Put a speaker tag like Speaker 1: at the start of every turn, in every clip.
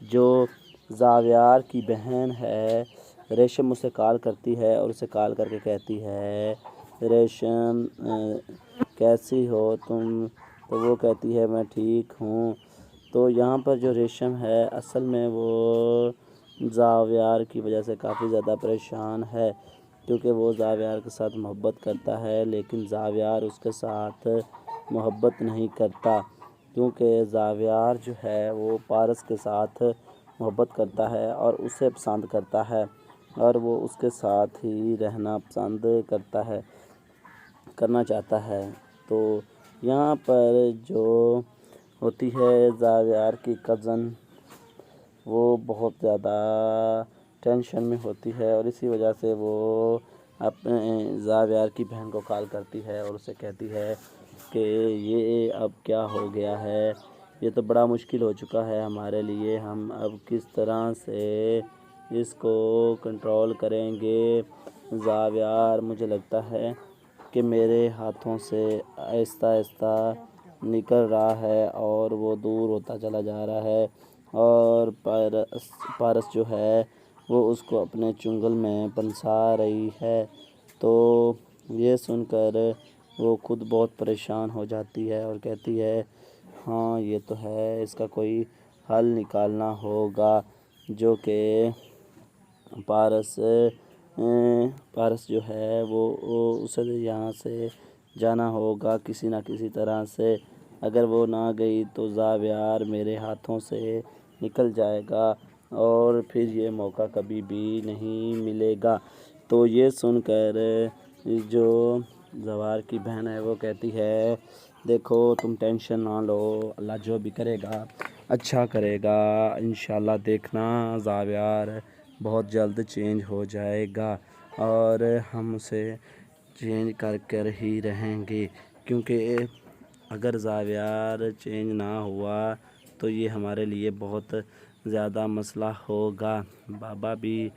Speaker 1: جو زاویار کی بہن ہے ریشم اسے کال کرتی ہے اور اسے کال کر کے کہتی ہے ریشم کیسی ہو تم؟ تو وہ کہتی ہے میں ٹھیک ہوں۔ تو یہاں پر جو ریشم ہے اصل میں وہ زاویار کی وجہ سے کافی زیادہ پریشان ہے، کیونکہ وہ زاویار کے ساتھ محبت کرتا ہے، لیکن زاویار اس کے ساتھ محبت نہیں کرتا، کیونکہ زاویار جو ہے وہ پارس کے ساتھ محبت کرتا ہے اور اسے پسند کرتا ہے، اور وہ اس کے ساتھ ہی رہنا پسند کرنا چاہتا ہے۔ تو یہاں پر جو ہوتی ہے زاویار کی کزن، وہ بہت زیادہ ٹینشن میں ہوتی ہے، اور اسی وجہ سے وہ اپنے زاویار کی بہن کو کال کرتی ہے اور اسے کہتی ہے کہ یہ اب کیا ہو گیا ہے، یہ تو بڑا مشکل ہو چکا ہے ہمارے لیے، ہم اب کس طرح سے اس کو کنٹرول کریں گے؟ زاویار مجھے لگتا ہے کہ میرے ہاتھوں سے آہستہ آہستہ نکل رہا ہے اور وہ دور ہوتا چلا جا رہا ہے، اور پارس جو ہے وہ اس کو اپنے چنگل میں پنسا رہی ہے۔ تو یہ سن کر وہ خود بہت پریشان ہو جاتی ہے اور کہتی ہے ہاں یہ تو ہے، اس کا کوئی حل نکالنا ہوگا، جو کہ پارس جو ہے وہ اسے یہاں سے جانا ہوگا کسی نہ کسی طرح سے، اگر وہ نہ گئی تو زاویار میرے ہاتھوں سے نکل جائے گا اور پھر یہ موقع کبھی بھی نہیں ملے گا۔ تو یہ سن کر جو زاویار کی بہن ہے وہ کہتی ہے دیکھو تم ٹینشن نہ لو، اللہ جو بھی کرے گا اچھا کرے گا، انشاءاللہ دیکھنا زاویار بہت جلد چینج ہو جائے گا، اور ہم اسے چینج کر ہی رہیں گے، کیونکہ اگر زاویار چینج نہ ہوا تو یہ ہمارے لیے بہت زیادہ مسئلہ ہوگا، بابا بھی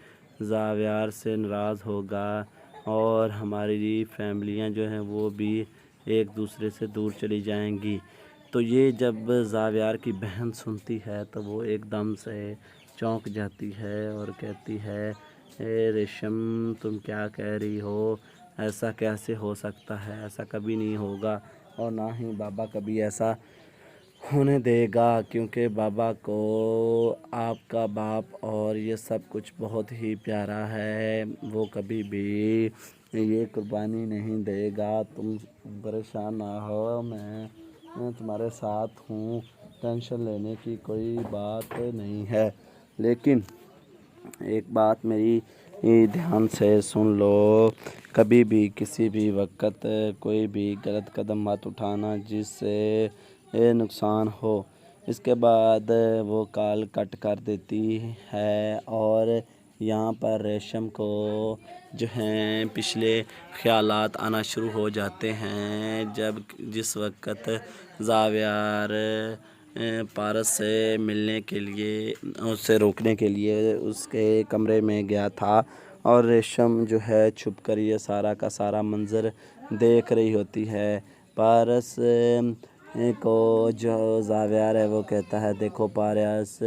Speaker 1: زاویار سے ناراض ہوگا، اور ہماری فیملیاں جو ہیں وہ بھی ایک دوسرے سے دور چلی جائیں گی۔ تو یہ جب زاویار کی بہن سنتی ہے تو وہ ایک دم سے چونک جاتی ہے اور کہتی ہے اے ریشم تم کیا کہہ رہی ہو، ایسا کیسے ہو سکتا ہے، ایسا کبھی نہیں ہوگا، اور نہ ہی بابا کبھی ایسا ہونے دے گا، کیونکہ بابا کو آپ کا باپ اور یہ سب کچھ بہت ہی پیارا ہے، وہ کبھی بھی یہ قربانی نہیں دے گا، تم پریشان نہ ہو، میں تمہارے ساتھ ہوں، ٹینشن لینے کی کوئی بات نہیں ہے۔ لیکن ایک بات میری دھیان سے سن لو، کبھی بھی کسی بھی وقت کوئی بھی غلط قدم مت اٹھانا جس سے نقصان ہو۔ اس کے بعد وہ کال کٹ کر دیتی ہے، اور یہاں پر ریشم کو جو ہیں پچھلے خیالات آنا شروع ہو جاتے ہیں، جس وقت زاویار پارس سے ملنے کے لیے، اسے روکنے کے لیے اس کے کمرے میں گیا تھا، اور ریشم جو ہے چھپ کر یہ سارا کا سارا منظر دیکھ رہی ہوتی ہے۔ پارس کو جو زاویار ہے وہ کہتا ہے دیکھو پارس،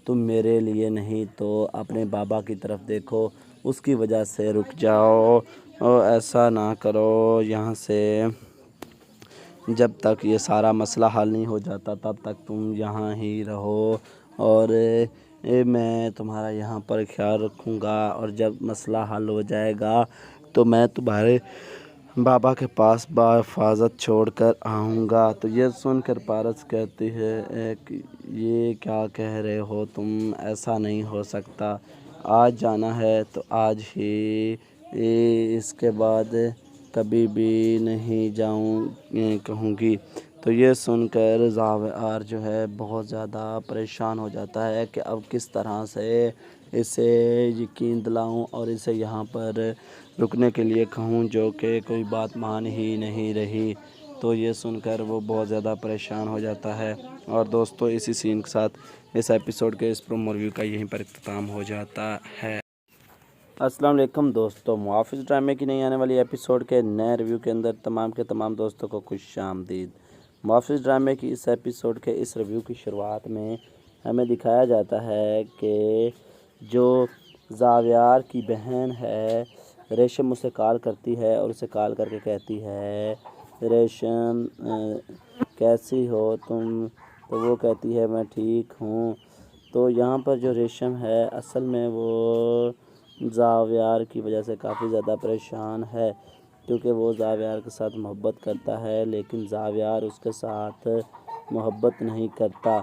Speaker 1: تم میرے لیے نہیں تو اپنے بابا کی طرف دیکھو، اس کی وجہ سے رک جاؤ، اور ایسا نہ کرو، یہاں سے جب تک یہ سارا مسئلہ حل نہیں ہو جاتا تب تک تم یہاں ہی رہو، اور میں تمہارا یہاں پر خیال رکھوں گا، اور جب مسئلہ حل ہو جائے گا تو میں تمہارے بابا کے پاس بحفاظت چھوڑ کر آؤں گا۔ تو یہ سن کر پارس کہتی ہے کہ یہ کیا کہہ رہے ہو تم، ایسا نہیں ہو سکتا، آج جانا ہے تو آج ہی، اس کے بعد کبھی بھی نہیں کہوں گی۔ تو یہ سن کر زاویار جو ہے بہت زیادہ پریشان ہو جاتا ہے کہ اب کس طرح سے اسے یقین دلاؤں اور اسے یہاں پر رکنے کے لیے کہوں، جو کہ کوئی بات مان ہی نہیں رہی۔ تو یہ سن کر وہ بہت زیادہ پریشان ہو جاتا ہے۔ اور دوستو اسی سین کے ساتھ اس ایپیسوڈ کے اس پرومو ریویو کا یہیں پر اختتام ہو جاتا ہے۔ السلام علیکم دوستو، محافظ ڈرامے کی نئی آنے والی ایپیسوڈ کے نئے ریویو کے اندر تمام کے تمام دوستوں کو خوش آمدید۔ محافظ ڈرامے کی اس ایپیسوڈ کے اس ریویو کی شروعات میں ہمیں دکھایا جاتا ہے کہ جو زاویار کی بہن ہے ریشم اسے کال کرتی ہے اور اسے کال کر کے کہتی ہے ریشم کیسی ہو تم؟ تو وہ کہتی ہے میں ٹھیک ہوں۔ تو یہاں پر جو ریشم ہے اصل میں وہ زاویار کی وجہ سے کافی زیادہ پریشان ہے، کیونکہ وہ زاویار کے ساتھ محبت کرتا ہے، لیکن زاویار اس کے ساتھ محبت نہیں کرتا،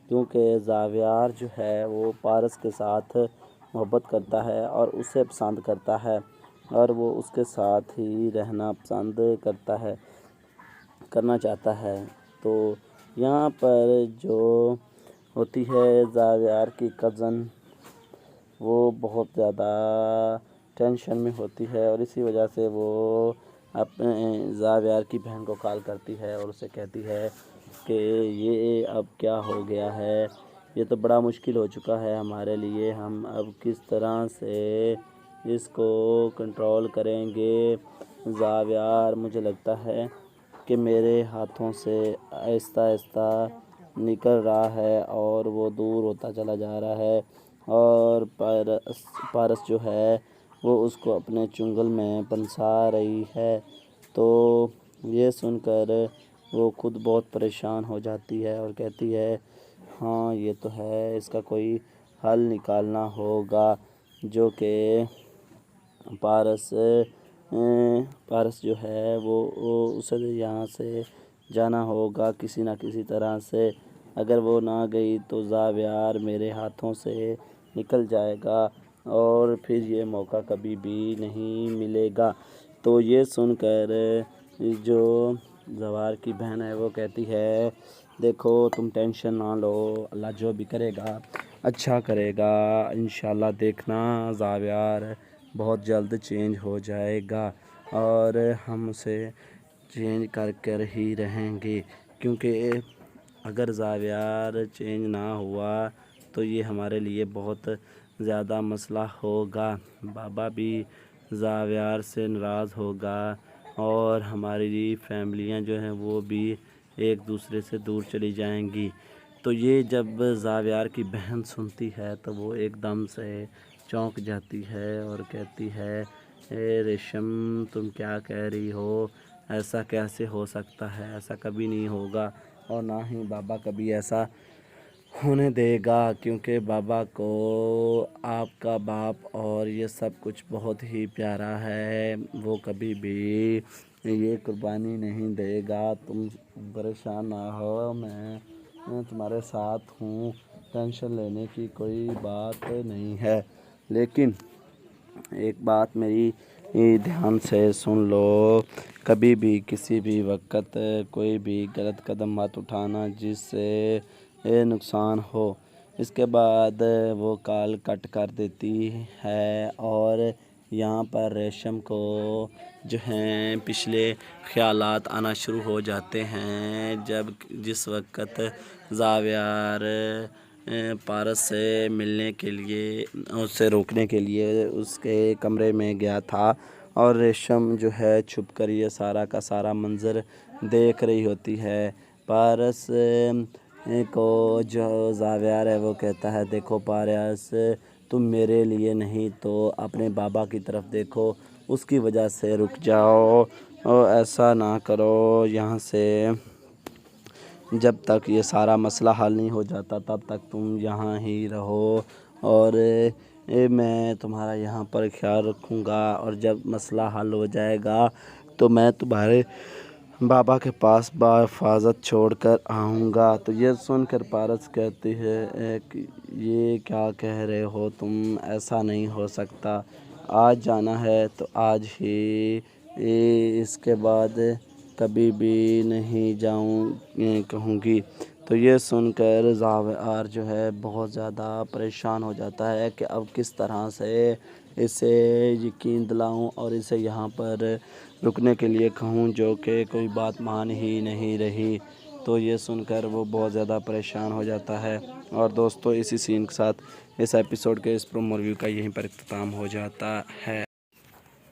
Speaker 1: کیونکہ زاویار جو ہے وہ پارس کے ساتھ محبت کرتا ہے اور اسے پسند کرتا ہے، اور وہ اس کے ساتھ ہی رہنا پسند کرنا چاہتا ہے۔ تو یہاں پر جو ہوتی ہے زاویار کی کزن، وہ بہت زیادہ ٹینشن میں ہوتی ہے، اور اسی وجہ سے وہ اپنے زاویار کی بہن کو کال کرتی ہے اور اسے کہتی ہے کہ یہ اب کیا ہو گیا ہے، یہ تو بڑا مشکل ہو چکا ہے ہمارے لیے، ہم اب کس طرح سے اس کو کنٹرول کریں گے؟ زاویار مجھے لگتا ہے کہ میرے ہاتھوں سے آہستہ آہستہ نکل رہا ہے اور وہ دور ہوتا چلا جا رہا ہے، اور پارس جو ہے وہ اس کو اپنے چنگل میں پنسا رہی ہے۔ تو یہ سن کر وہ خود بہت پریشان ہو جاتی ہے اور کہتی ہے ہاں یہ تو ہے، اس کا کوئی حل نکالنا ہوگا، جو کہ پارس جو ہے وہ اسے یہاں سے جانا ہوگا کسی نہ کسی طرح سے، اگر وہ نہ گئی تو زاویار میرے ہاتھوں سے نکل جائے گا اور پھر یہ موقع کبھی بھی نہیں ملے گا۔ تو یہ سن کر جو زاویار کی بہن ہے وہ کہتی ہے دیکھو تم ٹینشن نہ لو، اللہ جو بھی کرے گا اچھا کرے گا، انشاءاللہ دیکھنا زاویار بہت جلد چینج ہو جائے گا، اور ہم اسے چینج کر ہی رہیں گے، کیونکہ اگر زاویار چینج نہ ہوا تو یہ ہمارے لیے بہت زیادہ مسئلہ ہوگا، بابا بھی زاویار سے ناراض ہوگا، اور ہماری فیملیاں جو ہیں وہ بھی ایک دوسرے سے دور چلی جائیں گی۔ تو یہ جب زاویار کی بہن سنتی ہے تو وہ ایک دم سے چونک جاتی ہے اور کہتی ہے اے ریشم تم کیا کہہ رہی ہو، ایسا کیسے ہو سکتا ہے، ایسا کبھی نہیں ہوگا، اور نہ ہی بابا کبھی ایسا ہونے دے گا، کیونکہ بابا کو آپ کا باپ اور یہ سب کچھ بہت ہی پیارا ہے، وہ کبھی بھی یہ قربانی نہیں دے گا، تم پریشان نہ ہو، میں تمہارے ساتھ ہوں، ٹینشن لینے کی کوئی بات نہیں ہے۔ لیکن ایک بات میری دھیان سے سن لو، کبھی بھی کسی بھی وقت کوئی بھی غلط قدم مت اٹھانا جس سے نقصان ہو۔ اس کے بعد وہ کال کٹ کر دیتی ہے، اور یہاں پر ریشم کو جو ہیں پچھلے خیالات آنا شروع ہو جاتے ہیں، جس وقت زاویار پارس سے ملنے کے لیے، اسے روکنے کے لیے اس کے کمرے میں گیا تھا، اور ریشم جو ہے چھپ کر یہ سارا کا سارا منظر دیکھ رہی ہوتی ہے۔ پارس کو جو زاویار ہے وہ کہتا ہے دیکھو پارس، تم میرے لیے نہیں تو اپنے بابا کی طرف دیکھو، اس کی وجہ سے رک جاؤ، اور ایسا نہ کرو، یہاں سے جب تک یہ سارا مسئلہ حل نہیں ہو جاتا تب تک تم یہاں ہی رہو، اور میں تمہارا یہاں پر خیال رکھوں گا، اور جب مسئلہ حل ہو جائے گا تو میں تمہارے بابا کے پاس بحفاظت چھوڑ کر آؤں گا۔ تو یہ سن کر پارس کہتی ہے کہ یہ کیا کہہ رہے ہو تم، ایسا نہیں ہو سکتا، آج جانا ہے تو آج ہی، اس کے بعد کبھی بھی نہیں کہوں گی۔ تو یہ سن کر زاویار جو ہے بہت زیادہ پریشان ہو جاتا ہے کہ اب کس طرح سے اسے یقین دلاؤں اور اسے یہاں پر رکنے کے لیے کہوں، جو کہ کوئی بات مان ہی نہیں رہی۔ تو یہ سن کر وہ بہت زیادہ پریشان ہو جاتا ہے۔ اور دوستو اسی سین کے ساتھ اس ایپیسوڈ کے اس پرومو ریویو کا یہیں پر اختتام ہو جاتا ہے۔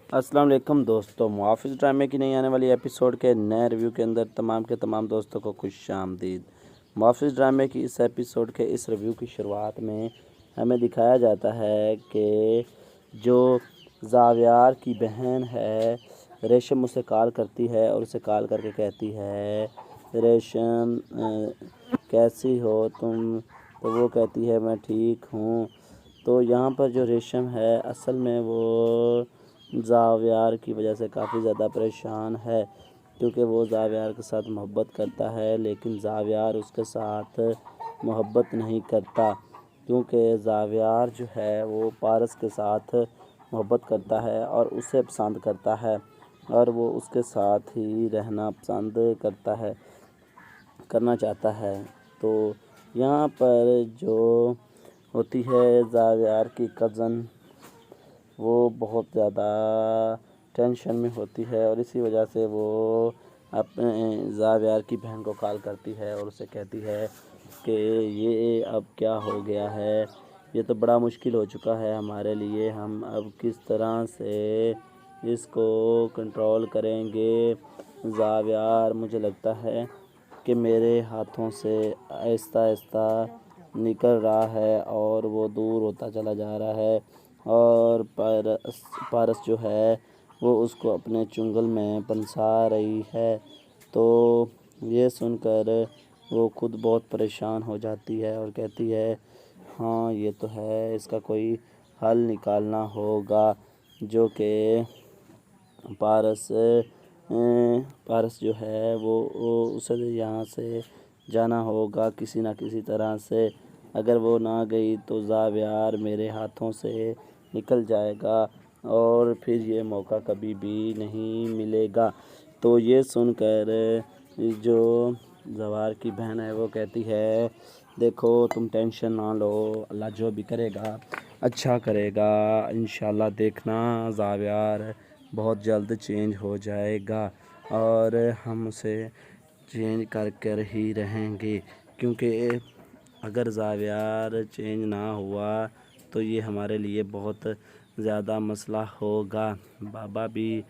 Speaker 1: السلام علیکم دوستو، محافظ ڈرامے کی نئی آنے والی ایپیسوڈ کے نئے ریویو کے اندر تمام کے تمام دوستوں کو خوش آمدید۔ محافظ ڈرامے کی اس ایپیسوڈ کے اس ریویو کی شروعات میں ہمیں دکھایا جاتا ہے کہ جو زاویار کی بہن ہے ریشم اسے کال کرتی ہے اور اسے کال کر کے کہتی ہے ریشم کیسی ہو تم؟ تو وہ کہتی ہے میں ٹھیک ہوں۔ تو یہاں پر جو ریشم ہے اصل میں وہ زاویار کی وجہ سے کافی زیادہ پریشان ہے، کیونکہ وہ زاویار کے ساتھ محبت کرتا ہے، لیکن زاویار اس کے ساتھ محبت نہیں کرتا، کیونکہ زاویار جو ہے وہ پارس کے ساتھ محبت کرتا ہے اور اسے پسند کرتا ہے اور وہ اس کے ساتھ ہی رہنا پسند کرنا چاہتا ہے۔ تو یہاں پر جو ہوتی ہے زاویار کی کزن، وہ بہت زیادہ ٹینشن میں ہوتی ہے اور اسی وجہ سے وہ اپنے زاویار کی بہن کو کال کرتی ہے اور اسے کہتی ہے کہ یہ اب کیا ہو گیا ہے، یہ تو بڑا مشکل ہو چکا ہے ہمارے لیے، ہم اب کس طرح سے اس کو کنٹرول کریں گے؟ زاویار مجھے لگتا ہے کہ میرے ہاتھوں سے آہستہ آہستہ نکل رہا ہے اور وہ دور ہوتا چلا جا رہا ہے، اور پارس جو ہے وہ اس کو اپنے چنگل میں پنسا رہی ہے۔ تو یہ سن کر وہ خود بہت پریشان ہو جاتی ہے اور کہتی ہے ہاں یہ تو ہے، اس کا کوئی حل نکالنا ہوگا، جو کہ پارس جو ہے وہ اسے یہاں سے جانا ہوگا کسی نہ کسی طرح سے، اگر وہ نہ گئی تو زاویار میرے ہاتھوں سے نکل جائے گا اور پھر یہ موقع کبھی بھی نہیں ملے گا۔ تو یہ سن کر جو زاویار کی بہن ہے وہ کہتی ہے دیکھو تم ٹینشن نہ لو، اللہ جو بھی کرے گا اچھا کرے گا، انشاءاللہ دیکھنا زاویار بہت جلد چینج ہو جائے گا اور ہم اسے چینج کر ہی رہیں گے، کیونکہ اگر زاویار چینج نہ ہوا تو یہ ہمارے لیے بہت زیادہ مسئلہ ہوگا، بابا بھی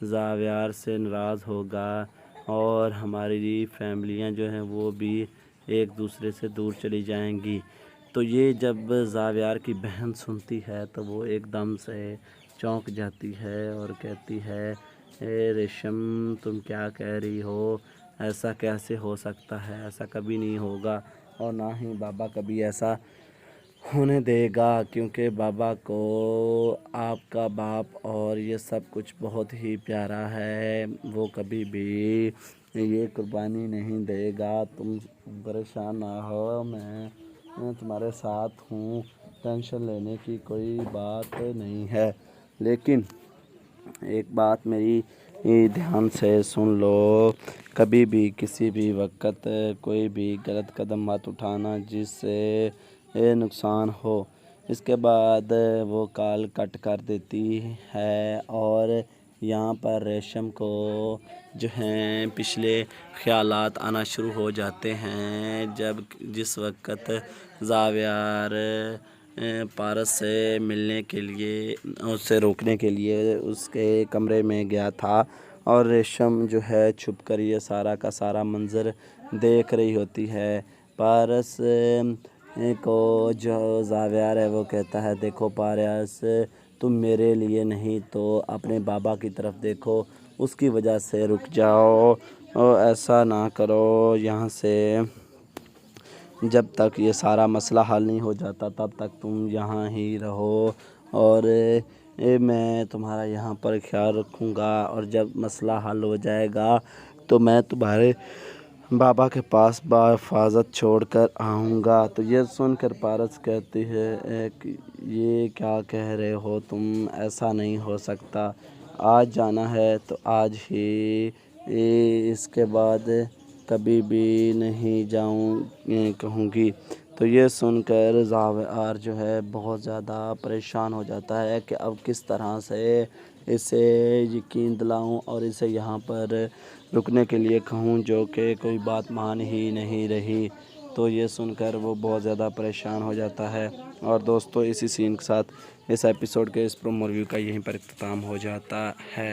Speaker 1: زاویار سے ناراض ہوگا اور ہماری فیملیاں جو ہیں وہ بھی ایک دوسرے سے دور چلی جائیں گی۔ تو یہ جب زاویار کی بہن سنتی ہے تو وہ ایک دم سے چونک جاتی ہے اور کہتی ہے اے ریشم تم کیا کہہ رہی ہو، ایسا کیسے ہو سکتا ہے، ایسا کبھی نہیں ہوگا اور نہ ہی بابا کبھی ایسا ہونے دے گا، کیونکہ بابا کو آپ کا باپ اور یہ سب کچھ بہت ہی پیارا ہے، وہ کبھی بھی یہ قربانی نہیں دے گا، تم پریشان نہ ہو، میں تمہارے ساتھ ہوں، ٹینشن لینے کی کوئی بات نہیں ہے۔ لیکن ایک بات میری دھیان سے سن لو، کبھی بھی کسی بھی وقت کوئی بھی غلط قدم مت اٹھانا جس سے نقصان ہو۔ اس کے بعد وہ کال کٹ کر دیتی ہے اور یہاں پر ریشم کو جو ہیں پچھلے خیالات آنا شروع ہو جاتے ہیں، جس وقت زاویار پارس سے ملنے کے لیے، اسے روکنے کے لیے اس کے کمرے میں گیا تھا اور ریشم جو ہے چھپ کر یہ سارا کا سارا منظر دیکھ رہی ہوتی ہے۔ پارس کو جو زاویار ہے وہ کہتا ہے دیکھو پارس تم میرے لیے نہیں تو اپنے بابا کی طرف دیکھو، اس کی وجہ سے رک جاؤ، ایسا نہ کرو، یہاں سے جب تک یہ سارا مسئلہ حل نہیں ہو جاتا تب تک تم یہاں ہی رہو اور میں تمہارا یہاں پر خیال رکھوں گا، اور جب مسئلہ حل ہو جائے گا تو میں تمہارے بابا کے پاس بحفاظت چھوڑ کر آؤں گا۔ تو یہ سن کر پارس کہتی ہے کہ یہ کیا کہہ رہے ہو تم، ایسا نہیں ہو سکتا، آج جانا ہے تو آج ہی، اس کے بعد کبھی بھی نہیں کہوں گی۔ تو یہ سن کر زاویار جو ہے بہت زیادہ پریشان ہو جاتا ہے کہ اب کس طرح سے اسے یقین دلاؤں اور اسے یہاں پر رکنے کے لیے کہوں، جو کہ کوئی بات مان ہی نہیں رہی۔ تو یہ سن کر وہ بہت زیادہ پریشان ہو جاتا ہے۔ اور دوستو اسی سین کے ساتھ اس ایپیسوڈ کے اس پرومو ریویو کا یہیں پر اختتام ہو جاتا ہے۔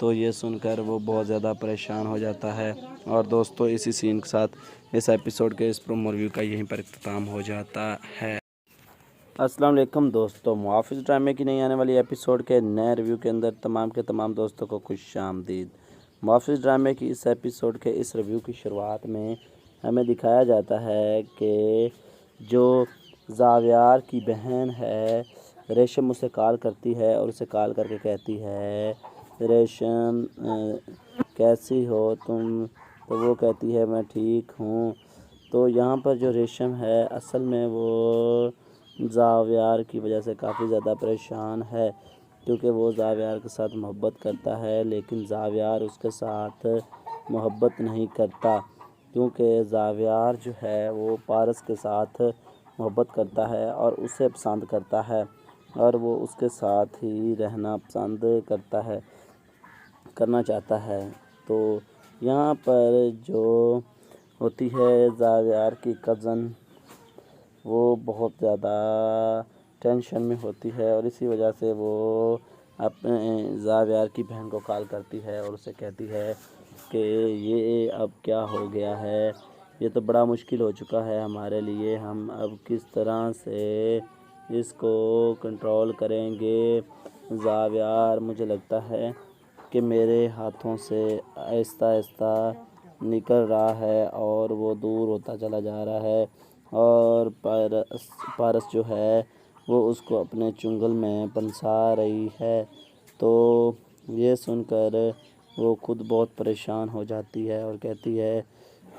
Speaker 1: تو یہ سن کر وہ بہت زیادہ پریشان ہو جاتا ہے۔ اور دوستوں اسی سین کے ساتھ اس ایپیسوڈ کے اس پرومو ریویو کا یہیں پر اختتام ہو جاتا ہے۔ السلام علیکم دوستوں، محافظ ڈرامے کی نئی آنے والی ایپیسوڈ کے نئے ریویو کے اندر تمام کے تمام دوستوں کو خوش آمدید۔ محافظ ڈرامے کی اس ایپیسوڈ کے اس ریویو کی شروعات میں ہمیں دکھایا جاتا ہے کہ جو زاویار کی بہن ہے ریشم اسے کال کرتی ہے اور اسے کال کر کے کہتی ہے ریشم کیسی ہو تم؟ تو وہ کہتی ہے میں ٹھیک ہوں۔ تو یہاں پر جو ریشم ہے اصل میں وہ زاویار کی وجہ سے کافی زیادہ پریشان ہے، کیونکہ وہ زاویار کے ساتھ محبت کرتا ہے، لیکن زاویار اس کے ساتھ محبت نہیں کرتا، کیونکہ زاویار جو ہے وہ پارس کے ساتھ محبت کرتا ہے اور اسے پسند کرتا ہے اور وہ اس کے ساتھ ہی رہنا پسند کرنا چاہتا ہے۔ تو یہاں پر جو ہوتی ہے زاویار کی کزن، وہ بہت زیادہ ٹینشن میں ہوتی ہے اور اسی وجہ سے وہ اپنے زاویار کی بہن کو کال کرتی ہے اور اسے کہتی ہے کہ یہ اب کیا ہو گیا ہے، یہ تو بڑا مشکل ہو چکا ہے ہمارے لیے، ہم اب کس طرح سے اس کو کنٹرول کریں گے؟ زاویار مجھے لگتا ہے کہ میرے ہاتھوں سے آہستہ آہستہ نکل رہا ہے اور وہ دور ہوتا چلا جا رہا ہے، اور پارس جو ہے وہ اس کو اپنے چنگل میں پنسا رہی ہے۔ تو یہ سن کر وہ خود بہت پریشان ہو جاتی ہے اور کہتی ہے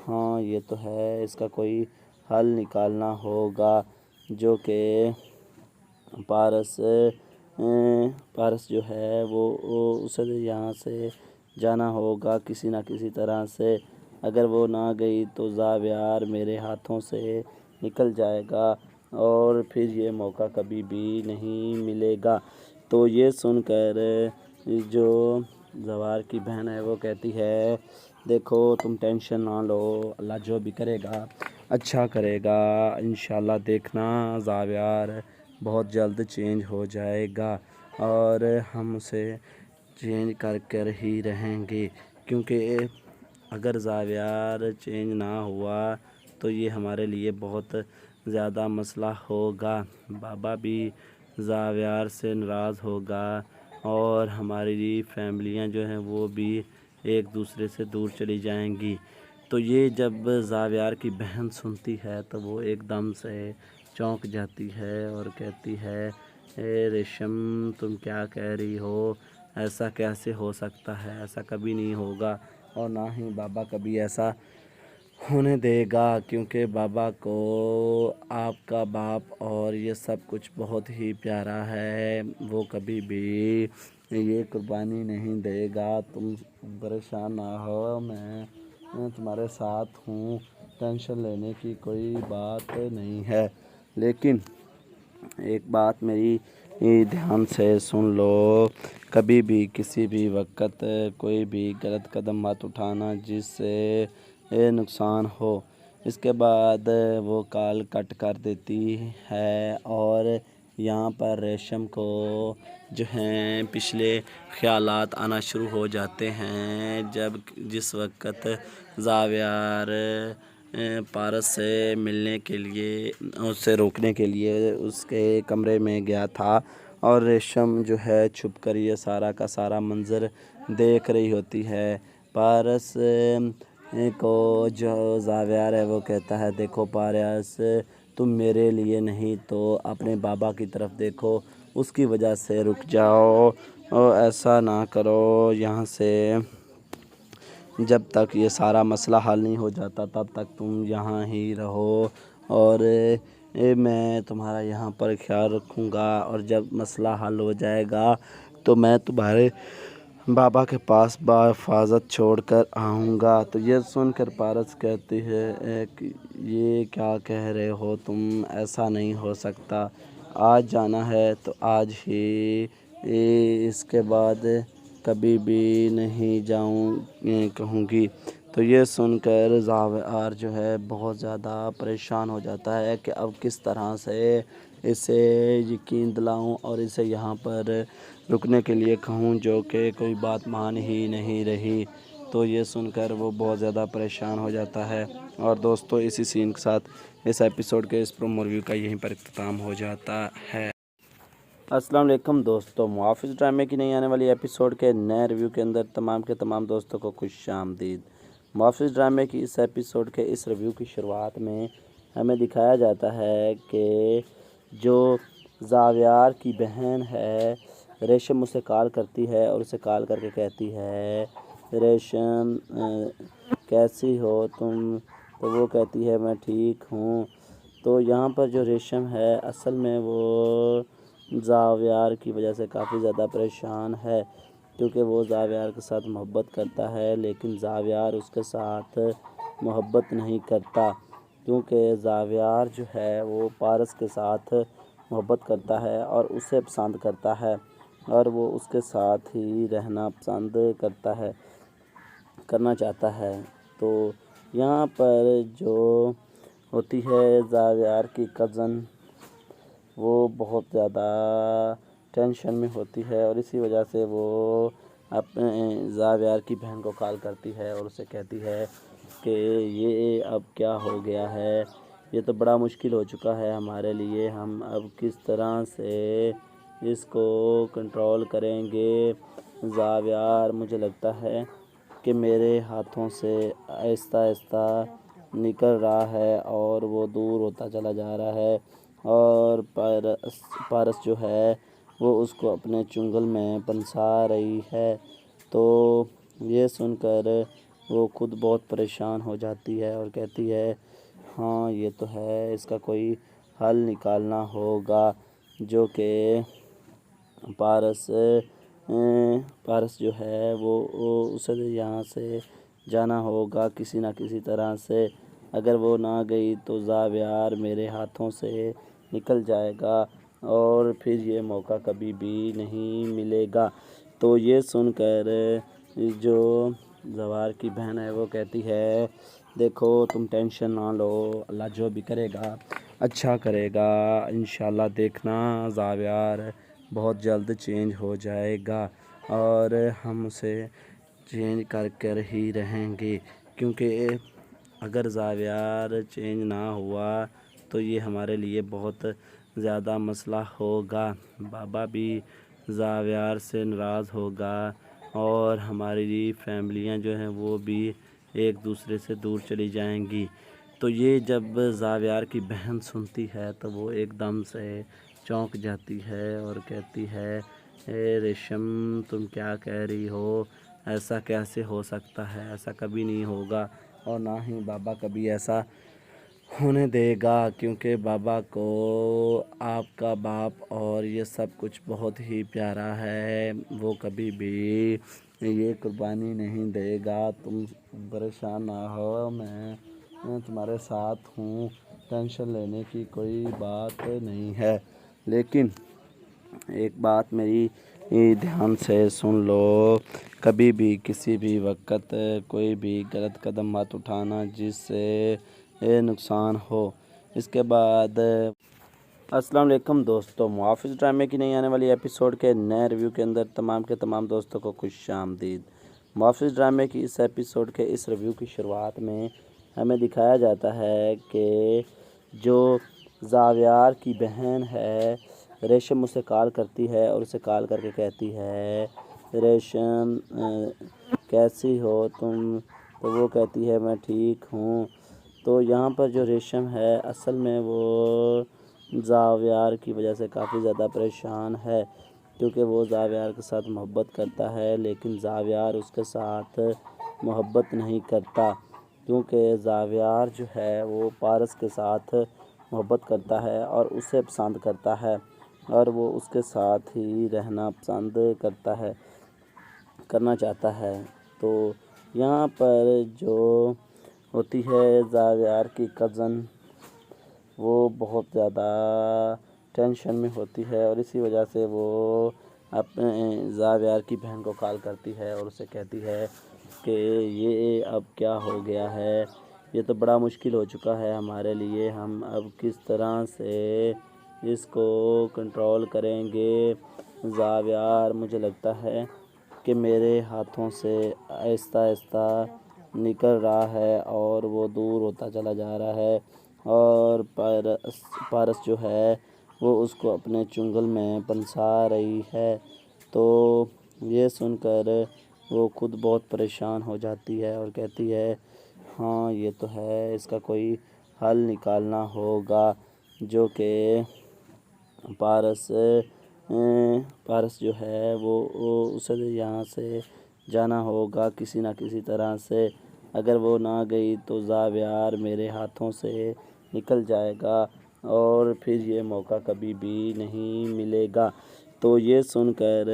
Speaker 1: ہاں یہ تو ہے، اس کا کوئی حل نکالنا ہوگا، جو کہ پارس جو ہے وہ اسے یہاں سے جانا ہوگا کسی نہ کسی طرح سے، اگر وہ نہ گئی تو زاویار میرے ہاتھوں سے نکل جائے گا اور پھر یہ موقع کبھی بھی نہیں ملے گا۔ تو یہ سن کر جو زاویار کی بہن ہے وہ کہتی ہے دیکھو تم ٹینشن نہ لو، اللہ جو بھی کرے گا اچھا کرے گا، انشاءاللہ دیکھنا زاویار بہت جلد چینج ہو جائے گا اور ہم اسے چینج کر ہی رہیں گے، کیونکہ اگر زاویار چینج نہ ہوا تو یہ ہمارے لیے بہت زیادہ مسئلہ ہوگا، بابا بھی زاویار سے ناراض ہوگا اور ہماری فیملیاں جو ہیں وہ بھی ایک دوسرے سے دور چلی جائیں گی۔ تو یہ جب زاویار کی بہن سنتی ہے تو وہ ایک دم سے چونک جاتی ہے اور کہتی ہے اے ریشم تم کیا کہہ رہی ہو، ایسا کیسے ہو سکتا ہے، ایسا کبھی نہیں ہوگا اور نہ ہی بابا کبھی ایسا ہونے دے گا، کیونکہ بابا کو آپ کا باپ اور یہ سب کچھ بہت ہی پیارا ہے، وہ کبھی بھی یہ قربانی نہیں دے گا، تم پریشان نہ ہو، میں تمہارے ساتھ ہوں، ٹینشن لینے کی کوئی بات نہیں ہے۔ لیکن ایک بات میری دھیان سے سن لو، کبھی بھی کسی بھی وقت کوئی بھی غلط قدم مت اٹھانا جس سے نقصان ہو۔ اس کے بعد وہ کال کٹ کر دیتی ہے اور یہاں پر ریشم کو جو ہیں پچھلے خیالات آنا شروع ہو جاتے ہیں، جس وقت زاویار پارس سے ملنے کے لیے، اسے روکنے کے لیے اس کے کمرے میں گیا تھا اور ریشم جو ہے چھپ کر یہ سارا کا سارا منظر دیکھ رہی ہوتی ہے۔ پارس کو جو زاویار ہے وہ کہتا ہے دیکھو پارس تم میرے لیے نہیں تو اپنے بابا کی طرف دیکھو، اس کی وجہ سے رک جاؤ اور ایسا نہ کرو، یہاں سے جب تک یہ سارا مسئلہ حل نہیں ہو جاتا تب تک تم یہاں ہی رہو اور میں تمہارا یہاں پر خیال رکھوں گا، اور جب مسئلہ حل ہو جائے گا تو میں تمہارے بابا کے پاس بحفاظت چھوڑ کر آؤں گا۔ تو یہ سن کر پارس کہتی ہے کہ یہ کیا کہہ رہے ہو تم، ایسا نہیں ہو سکتا، آج جانا ہے تو آج ہی، اس کے بعد کبھی بھی نہیں کہوں گی۔ تو یہ سن کر زاویار جو ہے بہت زیادہ پریشان ہو جاتا ہے کہ اب کس طرح سے اسے یقین دلاؤں اور اسے یہاں پر رکنے کے لیے کہوں، جو کہ کوئی بات مان ہی نہیں رہی۔ تو یہ سن کر وہ بہت زیادہ پریشان ہو جاتا ہے۔ اور دوستو اسی سین کے ساتھ اس ایپیسوڈ کے اس پرومو ریویو کا یہیں پر اختتام ہو جاتا ہے۔ السلام علیکم دوستو، محافظ ڈرامے کی نئی آنے والی ایپیسوڈ کے نئے ریویو کے اندر تمام کے تمام دوستوں کو خوش آمدید۔ محافظ ڈرامے کی اس ایپیسوڈ کے اس ریویو کی شروعات میں ہمیں دکھایا جاتا ہے کہ جو زاویار کی بہن ہے ریشم اسے کال کرتی ہے اور اسے کال کر کے کہتی ہے ریشم کیسی ہو تم؟ تو وہ کہتی ہے میں ٹھیک ہوں۔ تو یہاں پر جو ریشم ہے اصل میں وہ زاویار کی وجہ سے کافی زیادہ پریشان ہے، کیونکہ وہ زاویار کے ساتھ محبت کرتا ہے، لیکن زاویار اس کے ساتھ محبت نہیں کرتا، کیونکہ زاویار جو ہے وہ پارس کے ساتھ محبت کرتا ہے اور اسے پسند کرتا ہے، اور وہ اس کے ساتھ ہی رہنا پسند کرنا چاہتا ہے۔ تو یہاں پر جو ہوتی ہے زاویار کی کزن، وہ بہت زیادہ ٹینشن میں ہوتی ہے، اور اسی وجہ سے وہ اپنے زاویار کی بہن کو کال کرتی ہے اور اسے کہتی ہے کہ یہ اب کیا ہو گیا ہے، یہ تو بڑا مشکل ہو چکا ہے ہمارے لیے، ہم اب کس طرح سے اس کو کنٹرول کریں گے؟ زاویار مجھے لگتا ہے کہ میرے ہاتھوں سے آہستہ آہستہ نکل رہا ہے اور وہ دور ہوتا چلا جا رہا ہے، اور پارس جو ہے وہ اس کو اپنے چنگل میں پنسا رہی ہے۔ تو یہ سن کر وہ خود بہت پریشان ہو جاتی ہے اور کہتی ہے ہاں یہ تو ہے، اس کا کوئی حل نکالنا ہوگا، جو کہ پارس جو ہے وہ اسے یہاں سے جانا ہوگا کسی نہ کسی طرح سے، اگر وہ نہ گئی تو زاویار میرے ہاتھوں سے نکل جائے گا اور پھر یہ موقع کبھی بھی نہیں ملے گا۔ تو یہ سن کر جو زاویار کی بہن ہے وہ کہتی ہے دیکھو تم ٹینشن نہ لو، اللہ جو بھی کرے گا اچھا کرے گا، انشاءاللہ دیکھنا زاویار بہت جلد چینج ہو جائے گا، اور ہم اسے چینج کر ہی رہیں گے، کیونکہ اگر زاویار چینج نہ ہوا تو یہ ہمارے لیے بہت زیادہ مسئلہ ہوگا، بابا بھی زاویار سے ناراض ہوگا، اور ہماری فیملیاں جو ہیں وہ بھی ایک دوسرے سے دور چلی جائیں گی۔ تو یہ جب زاویار کی بہن سنتی ہے تو وہ ایک دم سے چونک جاتی ہے اور کہتی ہے اے ریشم تم کیا کہہ رہی ہو، ایسا کیسے ہو سکتا ہے، ایسا کبھی نہیں ہوگا، اور نہ ہی بابا کبھی ایسا ہونے دے گا، کیونکہ بابا کو آپ کا باپ اور یہ سب کچھ بہت ہی پیارا ہے، وہ کبھی بھی یہ قربانی نہیں دے گا، تم پریشان نہ ہو، میں تمہارے ساتھ ہوں، ٹینشن لینے کی کوئی بات نہیں ہے، لیکن ایک بات میری دھیان سے سن لو، کبھی بھی کسی بھی وقت کوئی بھی غلط قدم مت اٹھانا جس سے نقصان ہو۔ اس کے بعد السلام علیکم دوستو، محافظ ڈرامے کی نئی آنے والی ایپیسوڈ کے نئے ریویو کے اندر تمام کے تمام دوستوں کو خوش آمدید۔ محافظ ڈرامے کی اس ایپیسوڈ کے اس ریویو کی شروعات میں ہمیں دکھایا جاتا ہے کہ جو زاویار کی بہن ہے ریشم اسے کال کرتی ہے اور اسے کال کر کے کہتی ہے ریشم کیسی ہو تم؟ تو وہ کہتی ہے میں ٹھیک ہوں۔ تو یہاں پر جو ریشم ہے اصل میں وہ زاویار کی وجہ سے کافی زیادہ پریشان ہے، کیونکہ وہ زاویار کے ساتھ محبت کرتا ہے، لیکن زاویار اس کے ساتھ محبت نہیں کرتا، کیونکہ زاویار جو ہے وہ پارس کے ساتھ محبت کرتا ہے اور اسے پسند کرتا ہے، اور وہ اس کے ساتھ ہی رہنا پسند کرنا چاہتا ہے۔ تو یہاں پر جو ہوتی ہے زاویار کی کزن، وہ بہت زیادہ ٹینشن میں ہوتی ہے، اور اسی وجہ سے وہ اپنے زاویار کی بہن کو کال کرتی ہے اور اسے کہتی ہے کہ یہ اب کیا ہو گیا ہے، یہ تو بڑا مشکل ہو چکا ہے ہمارے لیے، ہم اب کس طرح سے اس کو کنٹرول کریں گے زاویار؟ مجھے لگتا ہے کہ میرے ہاتھوں سے آہستہ آہستہ نکل رہا ہے اور وہ دور ہوتا چلا جا رہا ہے، اور پارس جو ہے وہ اس کو اپنے چنگل میں پنسا رہی ہے۔ تو یہ سن کر وہ خود بہت پریشان ہو جاتی ہے اور کہتی ہے ہاں یہ تو ہے، اس کا کوئی حل نکالنا ہوگا، جو کہ پارس جو ہے وہ اسے یہاں سے جانا ہوگا کسی نہ کسی طرح سے۔ اگر وہ نہ گئی تو زاویار میرے ہاتھوں سے نکل جائے گا اور پھر یہ موقع کبھی بھی نہیں ملے گا۔ تو یہ سن کر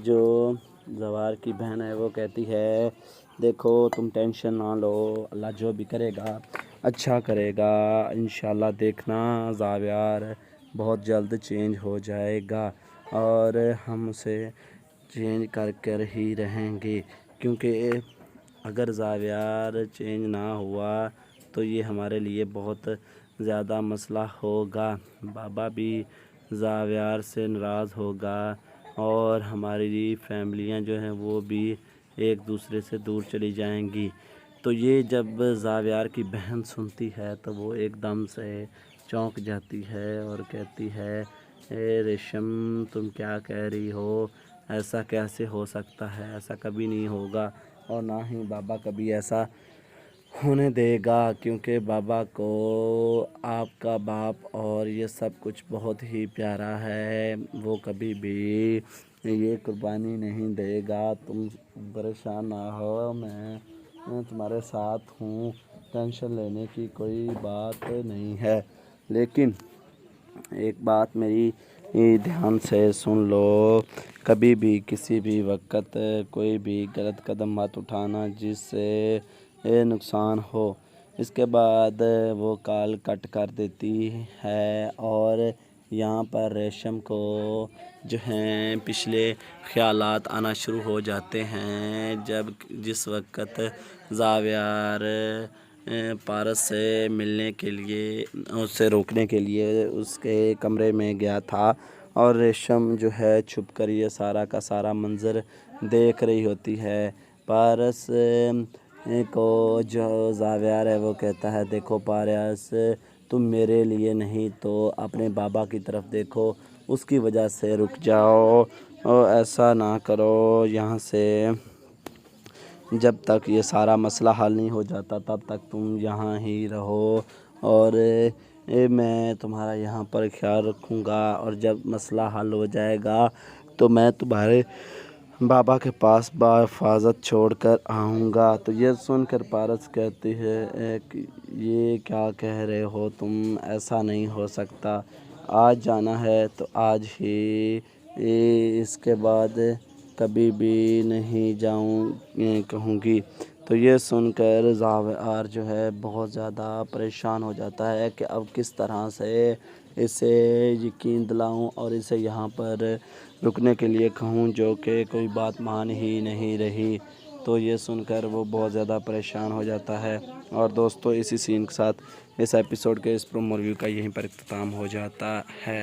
Speaker 1: جو زوار کی بہن ہے وہ کہتی ہے دیکھو تم ٹینشن نہ لو، اللہ جو بھی کرے گا اچھا کرے گا، انشاءاللہ دیکھنا زاویار بہت جلد چینج ہو جائے گا اور ہم اسے چینج کر ہی رہیں گے، کیونکہ اگر زاویار چینج نہ ہوا تو یہ ہمارے لیے بہت زیادہ مسئلہ ہوگا، بابا بھی زاویار سے ناراض ہوگا اور ہماری فیملیاں جو ہیں وہ بھی ایک دوسرے سے دور چلی جائیں گی۔ تو یہ جب زاویار کی بہن سنتی ہے تو وہ ایک دم سے چونک جاتی ہے اور کہتی ہے اے ریشم تم کیا کہہ رہی ہو، ایسا کیسے ہو سکتا ہے، ایسا کبھی نہیں ہوگا اور نہ ہی بابا کبھی ایسا ہونے دے گا، کیونکہ بابا کو آپ کا باپ اور یہ سب کچھ بہت ہی پیارا ہے، وہ کبھی بھی یہ قربانی نہیں دے گا۔ تم پریشان نہ ہو، میں تمہارے ساتھ ہوں، ٹینشن لینے کی کوئی بات نہیں ہے۔ لیکن ایک بات میری دھیان سے سن لو، کبھی بھی کسی بھی وقت کوئی بھی غلط قدم مت اٹھانا جس سے نقصان ہو۔ اس کے بعد وہ کال کٹ کر دیتی ہے اور یہاں پر ریشم کو جو ہیں پچھلے خیالات آنا شروع ہو جاتے ہیں، جس وقت زاویار پارس سے ملنے کے لیے، اسے روکنے کے لیے اس کے کمرے میں گیا تھا اور ریشم جو ہے چھپ کر یہ سارا کا سارا منظر دیکھ رہی ہوتی ہے۔ پارس کو جو زاویار ہے وہ کہتا ہے دیکھو پارس، تم میرے لیے نہیں تو اپنے بابا کی طرف دیکھو، اس کی وجہ سے رک جاؤ اور ایسا نہ کرو، یہاں سے جب تک یہ سارا مسئلہ حل نہیں ہو جاتا تب تک تم یہاں ہی رہو اور میں تمہارا یہاں پر خیال رکھوں گا، اور جب مسئلہ حل ہو جائے گا تو میں تمہارے بابا کے پاس بحفاظت چھوڑ کر آؤں گا۔ تو یہ سن کر پارس کہتی ہے کہ یہ کیا کہہ رہے ہو تم، ایسا نہیں ہو سکتا، آج جانا ہے تو آج ہی، اس کے بعد کبھی بھی نہیں کہوں گی۔ تو یہ سن کر زاویار جو ہے بہت زیادہ پریشان ہو جاتا ہے کہ اب کس طرح سے اسے یقین دلاؤں اور اسے یہاں پر رکنے کے لیے کہوں، جو کہ کوئی بات مان ہی نہیں رہی۔ تو یہ سن کر وہ بہت زیادہ پریشان ہو جاتا ہے۔ اور دوستو اسی سین کے ساتھ اس ایپیسوڈ کے اس پرومو ریویو کا یہیں پر اختتام ہو جاتا ہے۔